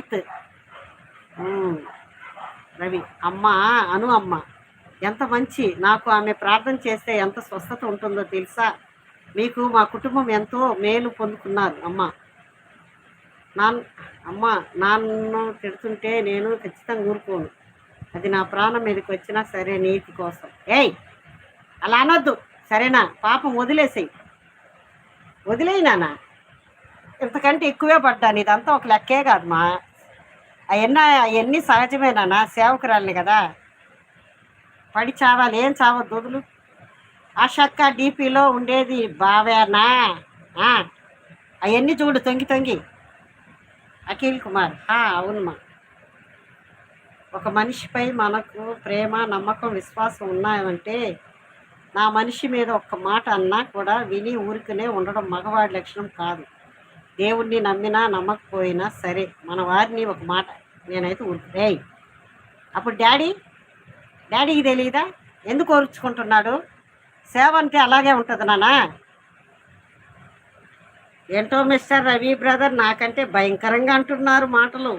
Strength. Ravi అమ్మ, అమ్మ ఎంత మంచి. నాకు ఆమె ప్రార్థన చేస్తే ఎంత స్వస్థత ఉంటుందో తెలుసా? మీకు మా కుటుంబం ఎంతో మేలు పొందుకున్నారు అమ్మ. నాన్న అమ్మ, నాన్ను తిడుతుంటే నేను ఖచ్చితంగా ఊరుకోను. అది నా ప్రాణం మీదకి వచ్చినా సరే, నీతి కోసం. ఏయ్, అలా అనొద్దు సరేనా? పాపం వదిలేసేయి, వదిలేయి నాన్న. ఇంతకంటే ఎక్కువే పడ్డాను. ఇదంతా ఒక లెక్కే కాదు మా. అవన్నీ సహజమేనా? సేవకురాలిని కదా, పడి చావాలి. ఏం చావద్దు, వదులు. ఆశక్క డీపీలో ఉండేది బావేనా? అవన్నీ చూడు, తొంగి తొంగి. అఖిల్ కుమార్, అవునమ్మా. ఒక మనిషిపై మనకు ప్రేమ, నమ్మకం, విశ్వాసం ఉన్నాయంటే నా మనిషి మీద ఒక్క మాట అన్నా కూడా విని ఊరికనే ఉండడం మగవాడి లక్షణం కాదు. దేవుణ్ణి నమ్మినా నమ్మకపోయినా సరే, మన వారిని ఒక మాట నేనైతే ఊరుకునే. అప్పుడు డాడీకి తెలియదా ఎందుకు ఓర్చుకుంటున్నాడు? సేవ అంటే అలాగే ఉంటుంది నానా. ఏంటో మిస్టర్ రవి బ్రదర్, నాకంటే భయంకరంగా అంటున్నారు మాటలు.